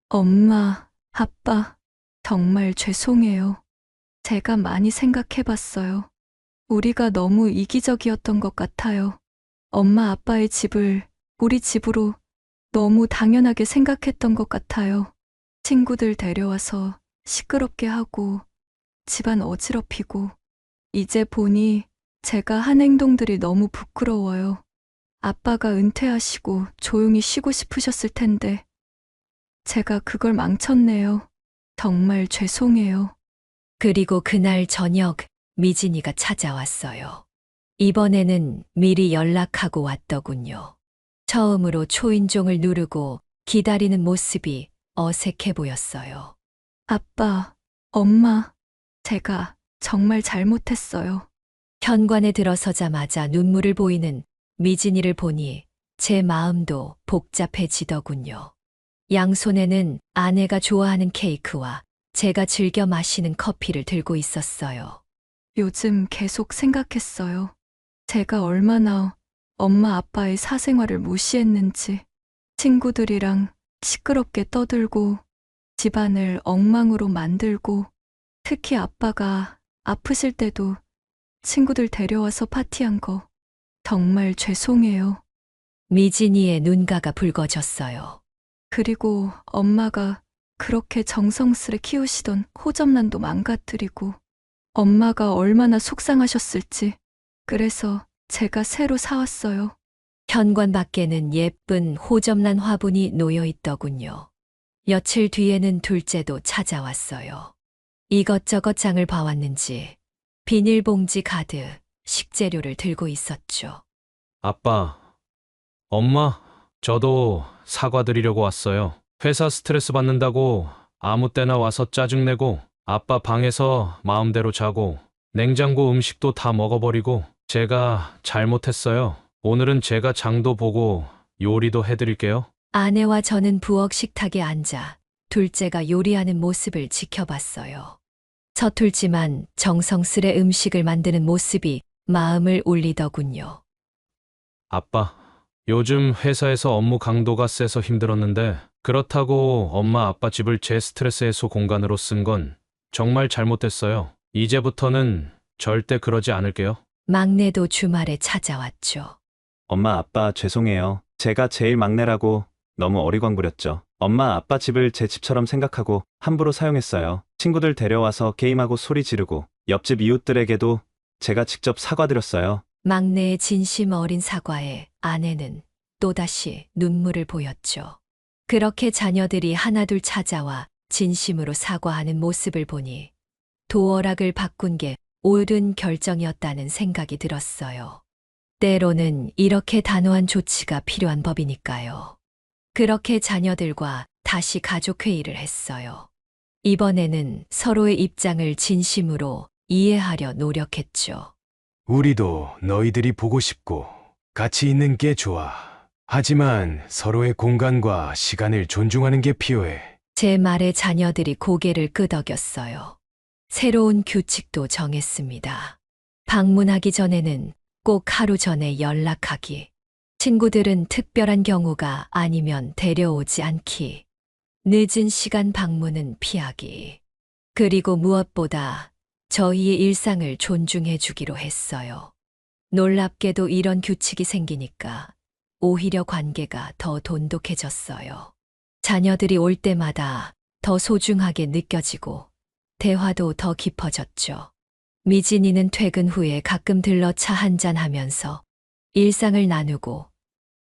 엄마, 아빠, 정말 죄송해요. 제가 많이 생각해봤어요. 우리가 너무 이기적이었던 것 같아요. 엄마, 아빠의 집을 우리 집으로 너무 당연하게 생각했던 것 같아요. 친구들 데려와서 시끄럽게 하고 집안 어지럽히고 이제 보니 제가 한 행동들이 너무 부끄러워요. 아빠가 은퇴하시고 조용히 쉬고 싶으셨을 텐데 제가 그걸 망쳤네요. 정말 죄송해요. 그리고 그날 저녁 미진이가 찾아왔어요. 이번에는 미리 연락하고 왔더군요. 처음으로 초인종을 누르고 기다리는 모습이 어색해 보였어요. 아빠, 엄마, 제가 정말 잘못했어요. 현관에 들어서자마자 눈물을 보이는 미진이를 보니 제 마음도 복잡해지더군요. 양손에는 아내가 좋아하는 케이크와 제가 즐겨 마시는 커피를 들고 있었어요. 요즘 계속 생각했어요. 제가 얼마나 엄마 아빠의 사생활을 무시했는지, 친구들이랑 시끄럽게 떠들고 집안을 엉망으로 만들고, 특히 아빠가 아프실 때도 친구들 데려와서 파티한 거 정말 죄송해요. 미진이의 눈가가 붉어졌어요. 그리고 엄마가 그렇게 정성스레 키우시던 호접란도 망가뜨리고 엄마가 얼마나 속상하셨을지, 그래서 제가 새로 사왔어요. 현관 밖에는 예쁜 호접란 화분이 놓여 있더군요. 며칠 뒤에는 둘째도 찾아왔어요. 이것저것 장을 봐왔는지 비닐봉지 가득 식재료를 들고 있었죠. 아빠, 엄마, 저도 사과드리려고 왔어요. 회사 스트레스 받는다고 아무 때나 와서 짜증내고 아빠 방에서 마음대로 자고 냉장고 음식도 다 먹어버리고 제가 잘못했어요. 오늘은 제가 장도 보고 요리도 해드릴게요. 아내와 저는 부엌 식탁에 앉아 둘째가 요리하는 모습을 지켜봤어요. 서툴지만 정성스레 음식을 만드는 모습이 마음을 울리더군요. 아빠, 요즘 회사에서 업무 강도가 세서 힘들었는데 그렇다고 엄마 아빠 집을 제 스트레스 해소 공간으로 쓴 건 정말 잘못됐어요. 이제부터는 절대 그러지 않을게요. 막내도 주말에 찾아왔죠. 엄마, 아빠 죄송해요. 제가 제일 막내라고 너무 어리광 부렸죠. 엄마, 아빠 집을 제 집처럼 생각하고 함부로 사용했어요. 친구들 데려와서 게임하고 소리 지르고 옆집 이웃들에게도 제가 직접 사과드렸어요. 막내의 진심 어린 사과에 아내는 또다시 눈물을 보였죠. 그렇게 자녀들이 하나둘 찾아와 진심으로 사과하는 모습을 보니 도어락을 바꾼 게 옳은 결정이었다는 생각이 들었어요. 때로는 이렇게 단호한 조치가 필요한 법이니까요. 그렇게 자녀들과 다시 가족회의를 했어요. 이번에는 서로의 입장을 진심으로 이해하려 노력했죠. 우리도 너희들이 보고 싶고 같이 있는 게 좋아. 하지만 서로의 공간과 시간을 존중하는 게 필요해. 제 말에 자녀들이 고개를 끄덕였어요. 새로운 규칙도 정했습니다. 방문하기 전에는 꼭 하루 전에 연락하기. 친구들은 특별한 경우가 아니면 데려오지 않기. 늦은 시간 방문은 피하기. 그리고 무엇보다 저희의 일상을 존중해 주기로 했어요. 놀랍게도 이런 규칙이 생기니까 오히려 관계가 더 돈독해졌어요. 자녀들이 올 때마다 더 소중하게 느껴지고 대화도 더 깊어졌죠. 미진이는 퇴근 후에 가끔 들러 차 한잔 하면서 일상을 나누고,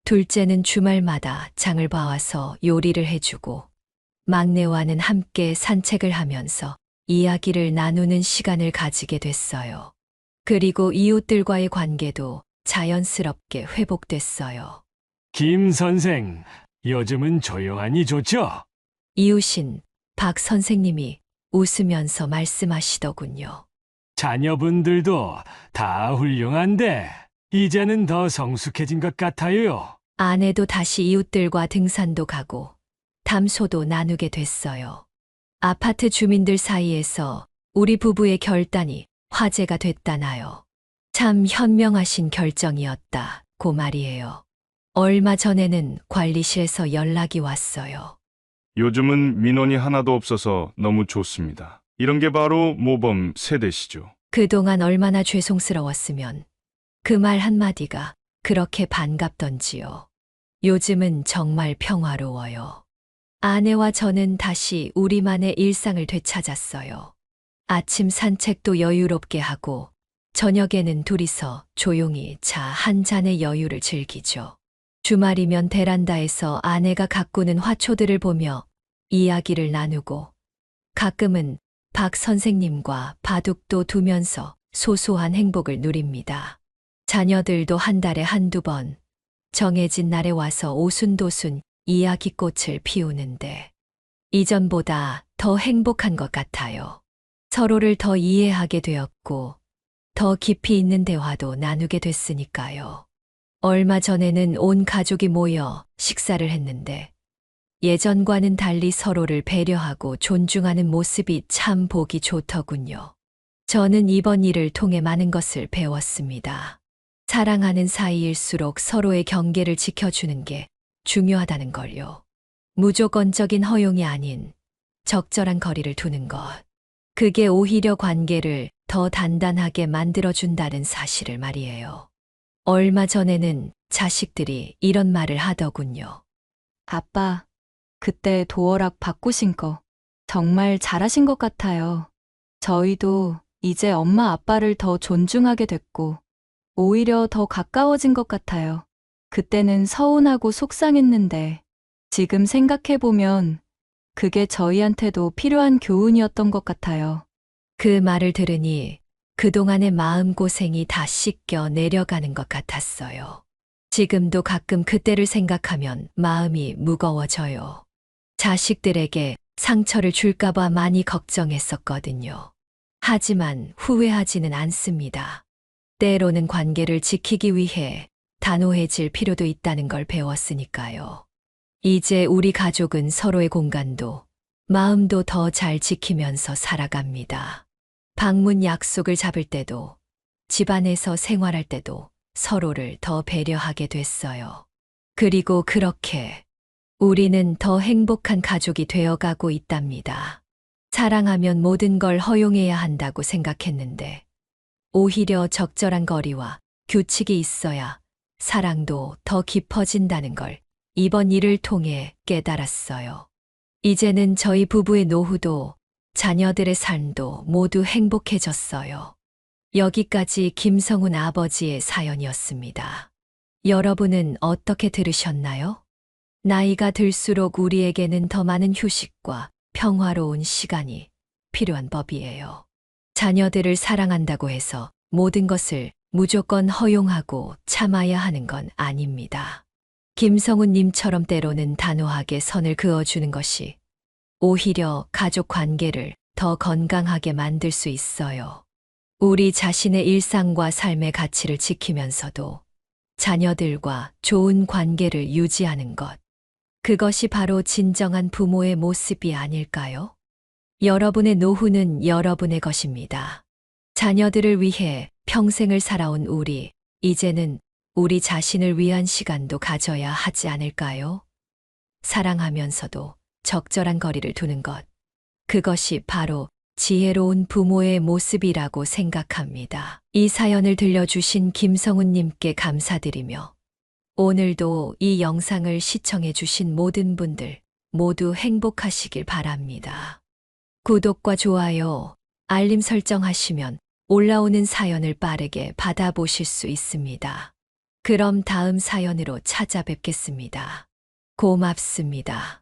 둘째는 주말마다 장을 봐와서 요리를 해주고, 막내와는 함께 산책을 하면서 이야기를 나누는 시간을 가지게 됐어요. 그리고 이웃들과의 관계도 자연스럽게 회복됐어요. 김 선생, 요즘은 조용하니 좋죠? 이웃인 박 선생님이 웃으면서 말씀하시더군요. 자녀분들도 다 훌륭한데 이제는 더 성숙해진 것 같아요. 아내도 다시 이웃들과 등산도 가고 담소도 나누게 됐어요. 아파트 주민들 사이에서 우리 부부의 결단이 화제가 됐다나요. 참 현명하신 결정이었다고 말이에요. 얼마 전에는 관리실에서 연락이 왔어요. 요즘은 민원이 하나도 없어서 너무 좋습니다. 이런 게 바로 모범 세대시죠. 그동안 얼마나 죄송스러웠으면 그 말 한마디가 그렇게 반갑던지요. 요즘은 정말 평화로워요. 아내와 저는 다시 우리만의 일상을 되찾았어요. 아침 산책도 여유롭게 하고 저녁에는 둘이서 조용히 차 한 잔의 여유를 즐기죠. 주말이면 베란다에서 아내가 가꾸는 화초들을 보며 이야기를 나누고 가끔은 박 선생님과 바둑도 두면서 소소한 행복을 누립니다. 자녀들도 한 달에 한두 번 정해진 날에 와서 오순도순 이야기꽃을 피우는데 이전보다 더 행복한 것 같아요. 서로를 더 이해하게 되었고 더 깊이 있는 대화도 나누게 됐으니까요. 얼마 전에는 온 가족이 모여 식사를 했는데 예전과는 달리 서로를 배려하고 존중하는 모습이 참 보기 좋더군요. 저는 이번 일을 통해 많은 것을 배웠습니다. 사랑하는 사이일수록 서로의 경계를 지켜주는 게 중요하다는 걸요. 무조건적인 허용이 아닌 적절한 거리를 두는 것. 그게 오히려 관계를 더 단단하게 만들어준다는 사실을 말이에요. 얼마 전에는 자식들이 이런 말을 하더군요. 아빠, 그때 도어락 바꾸신 거 정말 잘하신 것 같아요. 저희도 이제 엄마 아빠를 더 존중하게 됐고 오히려 더 가까워진 것 같아요. 그때는 서운하고 속상했는데 지금 생각해보면 그게 저희한테도 필요한 교훈이었던 것 같아요. 그 말을 들으니 그동안의 마음고생이 다 씻겨 내려가는 것 같았어요. 지금도 가끔 그때를 생각하면 마음이 무거워져요. 자식들에게 상처를 줄까봐 많이 걱정했었거든요. 하지만 후회하지는 않습니다. 때로는 관계를 지키기 위해 단호해질 필요도 있다는 걸 배웠으니까요. 이제 우리 가족은 서로의 공간도 마음도 더 잘 지키면서 살아갑니다. 방문 약속을 잡을 때도 집안에서 생활할 때도 서로를 더 배려하게 됐어요. 그리고 그렇게 우리는 더 행복한 가족이 되어가고 있답니다. 사랑하면 모든 걸 허용해야 한다고 생각했는데 오히려 적절한 거리와 규칙이 있어야 사랑도 더 깊어진다는 걸 이번 일을 통해 깨달았어요. 이제는 저희 부부의 노후도 자녀들의 삶도 모두 행복해졌어요. 여기까지 김성훈 아버지의 사연이었습니다. 여러분은 어떻게 들으셨나요? 나이가 들수록 우리에게는 더 많은 휴식과 평화로운 시간이 필요한 법이에요. 자녀들을 사랑한다고 해서 모든 것을 무조건 허용하고 참아야 하는 건 아닙니다. 김성훈님처럼 때로는 단호하게 선을 그어주는 것이 오히려 가족 관계를 더 건강하게 만들 수 있어요. 우리 자신의 일상과 삶의 가치를 지키면서도 자녀들과 좋은 관계를 유지하는 것. 그것이 바로 진정한 부모의 모습이 아닐까요? 여러분의 노후는 여러분의 것입니다. 자녀들을 위해 평생을 살아온 우리, 이제는 우리 자신을 위한 시간도 가져야 하지 않을까요? 사랑하면서도 적절한 거리를 두는 것. 그것이 바로 지혜로운 부모의 모습이라고 생각합니다. 이 사연을 들려주신 김성훈님께 감사드리며 오늘도 이 영상을 시청해주신 모든 분들 모두 행복하시길 바랍니다. 구독과 좋아요, 알림 설정하시면 올라오는 사연을 빠르게 받아보실 수 있습니다. 그럼 다음 사연으로 찾아뵙겠습니다. 고맙습니다.